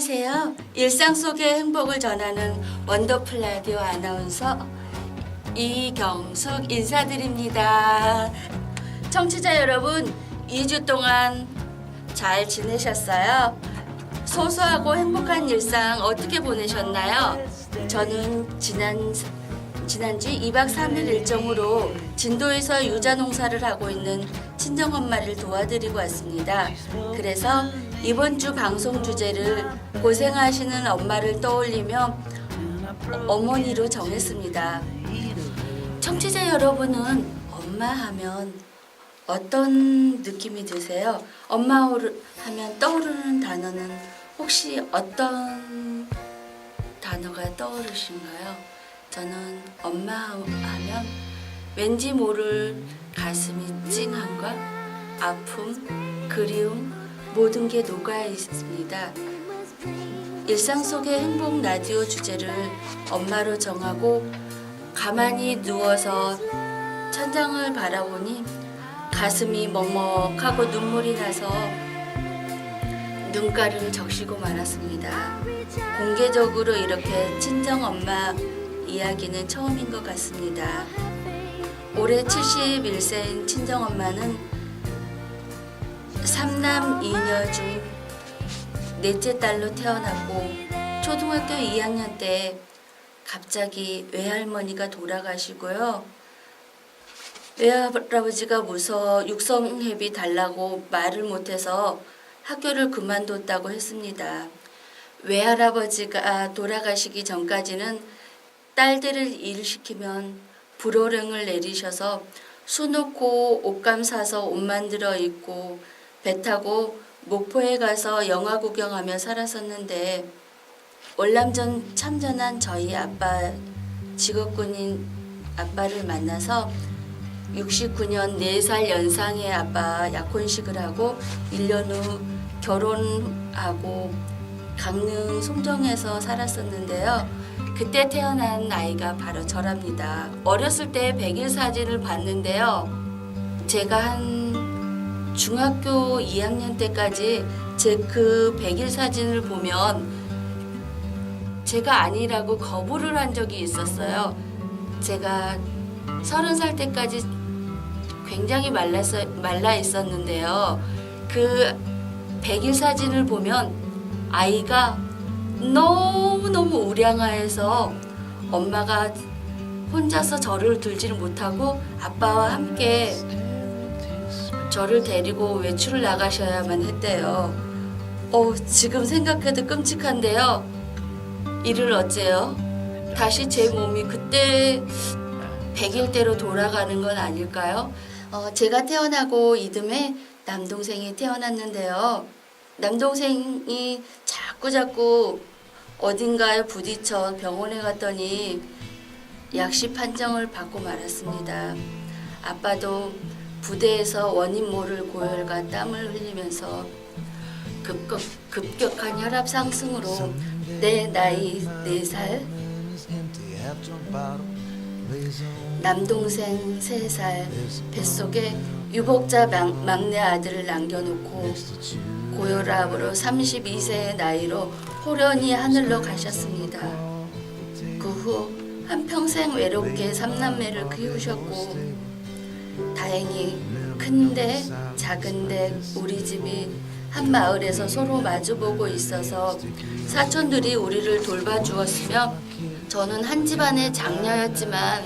안녕하세요. 일상 속의 행복을 전하는 원더풀 라디오 아나운서 이경숙 인사드립니다. 청취자 여러분, 2주 동안 잘 지내셨어요? 소소하고 행복한 일상 어떻게 보내셨나요? 저는 지난주 2박 3일 일정으로 진도에서 유자 농사를 하고 있는 친정엄마를 도와드리고 왔습니다. 그래서 이번 주 방송 주제를 고생하시는 엄마를 떠올리며 어머니로 정했습니다. 청취자 여러분은 엄마 하면 어떤 느낌이 드세요? 엄마 하면 떠오르는 단어는 혹시 어떤 단어가 떠오르신가요? 저는 엄마 하면 왠지 모를 가슴이 찡함과 아픔, 그리움, 모든 게 녹아 있습니다. 일상 속의 행복 라디오 주제를 엄마로 정하고 가만히 누워서 천장을 바라보니 가슴이 먹먹하고 눈물이 나서 눈가를 적시고 말았습니다. 공개적으로 이렇게 친정 엄마 이야기는 처음인 것 같습니다. 올해 71세인 친정 엄마는 3남 2녀 중 넷째 딸로 태어났고 초등학교 2학년 때 갑자기 외할머니가 돌아가시고요. 외할아버지가 무서워 육성회비 달라고 말을 못해서 학교를 그만뒀다고 했습니다. 외할아버지가 돌아가시기 전까지는 딸들을 일시키면 불호령을 내리셔서 수놓고 옷감 사서 옷 만들어 입고 배 타고 목포에 가서 영화 구경하며 살았었는데 월남전 참전한 저희 아빠 직업군인 아빠를 만나서 69년 4살 연상의 아빠 약혼식을 하고 1년 후 결혼하고 강릉 송정에서 살았었는데요. 그때 태어난 아이가 바로 저랍니다. 어렸을 때 100일 사진을 봤는데요. 제가 한 중학교 2학년 때까지 제 그 100일 사진을 보면 제가 아니라고 거부를 한 적이 있었어요. 제가 30살 때까지 굉장히 말라 있었는데요. 그 100일 사진을 보면 아이가 너무너무 우량하여서 엄마가 혼자서 저를 들지를 못하고 아빠와 함께 저를 데리고 외출을 나가셔야만 했대요. 지금 생각해도 끔찍한데요. 이를 어째요? 다시 제 몸이 그때 100일대로 돌아가는 건 아닐까요? 제가 태어나고 이듬해 남동생이 태어났는데요. 남동생이 자꾸 어딘가에 부딪혀 병원에 갔더니 약시 판정을 받고 말았습니다. 아빠도 부대에서 원인 모를 고열과 땀을 흘리면서 급격한 혈압 상승으로 내 나이 4살, 남동생 3살 뱃속에 유복자 막내 아들을 남겨놓고 고혈압으로 32세의 나이로 호련히 하늘로 가셨습니다. 그 후 한평생 외롭게 3남매를 키우셨고 다행히 큰데 작은데 우리 집이 한 마을에서 서로 마주보고 있어서 사촌들이 우리를 돌봐주었으며 저는 한 집안의 장녀였지만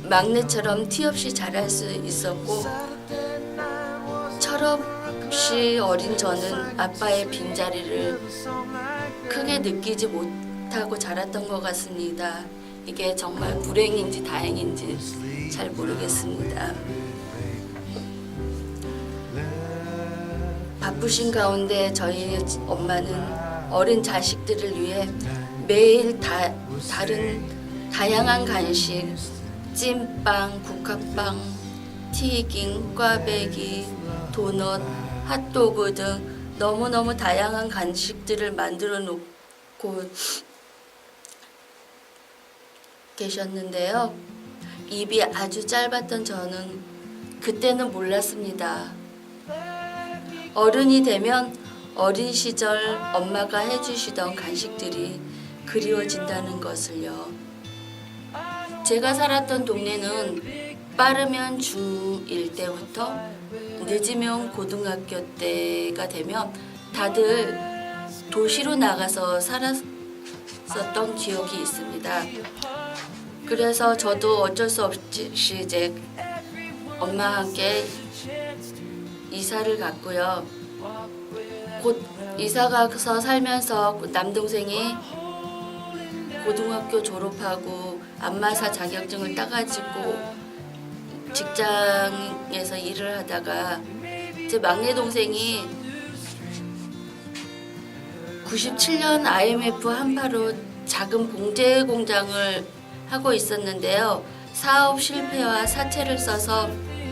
막내처럼 티 없이 자랄 수 있었고 철없이 어린 저는 아빠의 빈자리를 크게 느끼지 못하고 자랐던 것 같습니다. 이게 정말 불행인지 다행인지 잘 모르겠습니다. 바쁘신 가운데 저희 엄마는 어린 자식들을 위해 매일 다양한 간식, 찐빵, 국화빵, 튀김, 꽈배기, 도넛, 핫도그 등 너무너무 다양한 간식들을 만들어 놓고 계셨는데요. 입이 아주 짧았던 저는 그때는 몰랐습니다. 어른이 되면 어린 시절 엄마가 해주시던 간식들이 그리워진다는 것을요. 제가 살았던 동네는 빠르면 중1 때부터 늦으면 고등학교 때가 되면 다들 도시로 나가서 살았었던 기억이 있습니다. 그래서 저도 어쩔 수 없이 이제 엄마와 함께 이사를 갔고요. 곧 이사 가서 살면서 남동생이 고등학교 졸업하고 안마사 자격증을 따가지고 직장에서 일을 하다가 제 막내 동생이 97년 IMF 한파로 작은 봉제 공장을 하고 있었는데요. 사업 실패와 사채를 써서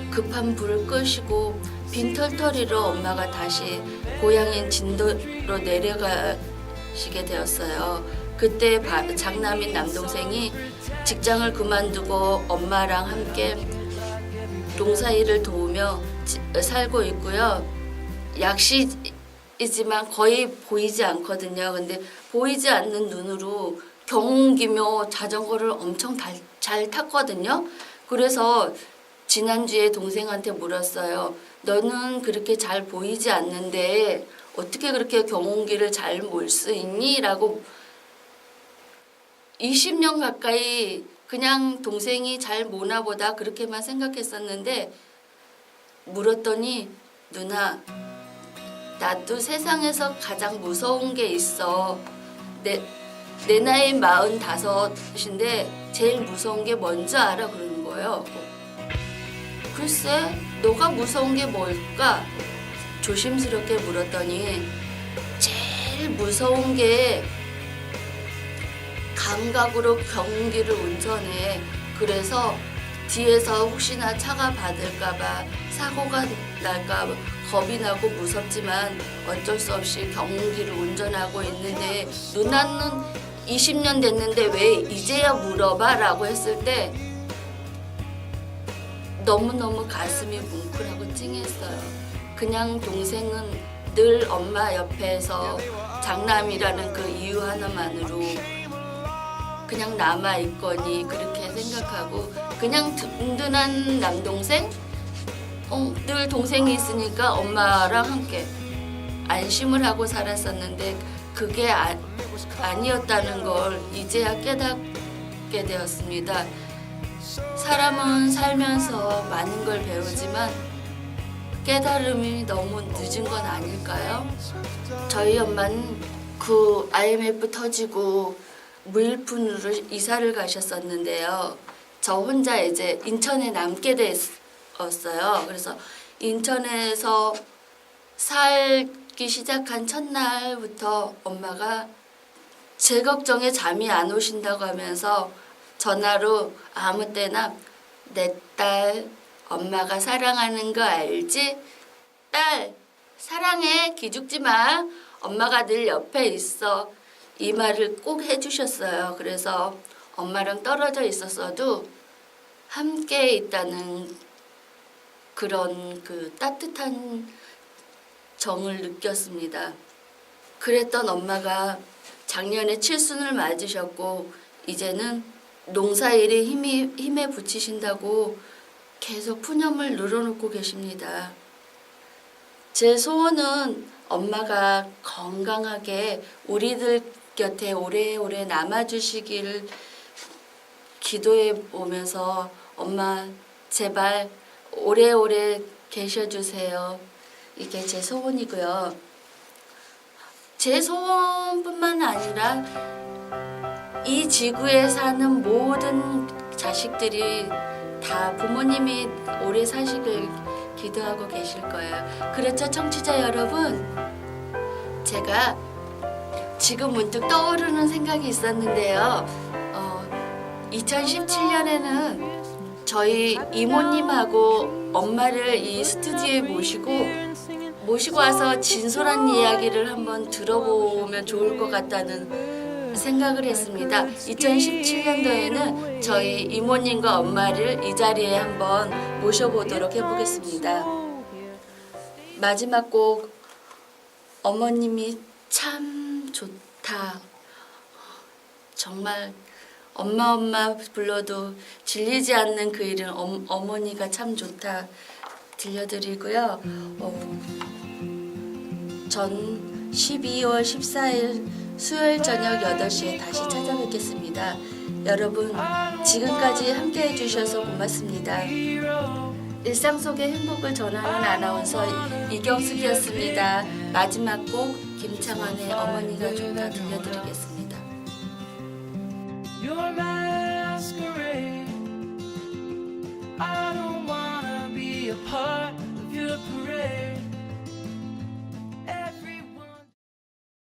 급한 불을 끄시고 빈털터리로 엄마가 다시 고향인 진도로 내려가시게 되었어요. 그때 장남인 남동생이 직장을 그만두고 엄마랑 함께 농사일을 도우며 살고 있고요. 약시이지만 거의 보이지 않거든요. 근데 보이지 않는 눈으로 경운기며 자전거를 엄청 잘 탔거든요. 그래서 지난주에 동생한테 물었어요. 너는 그렇게 잘 보이지 않는데 어떻게 그렇게 경운기를 잘 몰 수 있니? 라고 20년 가까이 그냥 동생이 잘 모나 보다 그렇게만 생각했었는데 물었더니 누나, 나도 세상에서 가장 무서운 게 있어. 내 나이 45인데 제일 무서운 게 뭔지 알아? 그러는 거예요. 글쎄, 너가 무서운 게 뭘까? 조심스럽게 물었더니 제일 무서운 게 감각으로 경운기를 운전해. 그래서 뒤에서 혹시나 차가 받을까봐 사고가 날까 겁이 나고 무섭지만 어쩔 수 없이 경운기를 운전하고 있는데 누나는 20년 됐는데 왜 이제야 물어봐? 라고 했을 때 너무너무 가슴이 뭉클하고 찡했어요. 그냥 동생은 늘 엄마 옆에서 장남이라는 그 이유 하나만으로 그냥 남아있거니 그렇게 생각하고 그냥 든든한 남동생? 늘 동생이 있으니까 엄마랑 함께 안심을 하고 살았었는데 그게 아니었다는 걸 이제야 깨닫게 되었습니다. 사람은 살면서 많은 걸 배우지만 깨달음이 너무 늦은 건 아닐까요? 저희 엄마는 그 IMF 터지고 무일푼으로 이사를 가셨었는데요. 저 혼자 이제 인천에 남게 됐어요. 그래서 인천에서 살기 시작한 첫날부터 엄마가 제 걱정에 잠이 안 오신다고 하면서 전화로 아무 때나 내 딸 엄마가 사랑하는 거 알지? 딸 사랑해, 기죽지 마. 엄마가 늘 옆에 있어. 이 말을 꼭 해주셨어요. 그래서 엄마랑 떨어져 있었어도 함께 있다는 그런 그 따뜻한 정을 느꼈습니다. 그랬던 엄마가 작년에 칠순을 맞으셨고 이제는 농사일에 힘에 부치신다고 계속 푸념을 늘어놓고 계십니다. 제 소원은 엄마가 건강하게 우리들 곁에 오래오래 남아주시기를 기도해 보면서 엄마 제발 오래오래 계셔주세요. 이게 제 소원이고요. 제 소원뿐만 아니라 이 지구에 사는 모든 자식들이 다 부모님이 오래 사시길 기도하고 계실 거예요. 그렇죠, 청취자 여러분? 제가 지금 문득 떠오르는 생각이 있었는데요. 2017년에는 저희 이모님하고 엄마를 이 스튜디오에 모시고 와서 진솔한 이야기를 한번 들어보면 좋을 것 같다는 생각을 했습니다. 2017년도에는 저희 이모님과 엄마를 이 자리에 한번 모셔보도록 해보겠습니다. 마지막 곡 어머님이 참 좋다. 정말 엄마 불러도 질리지 않는 그 이름 어머니가 참 좋다 들려드리고요. 전 12월 14일 수요일 저녁 8시에 다시 찾아뵙겠습니다. 여러분 지금까지 함께 해주셔서 고맙습니다. 일상 속의 행복을 전하는 아나운서 이경숙이었습니다. 마지막 곡 김창완의 어머니가 좋다 들려드리겠습니다. Your masquerade. I don't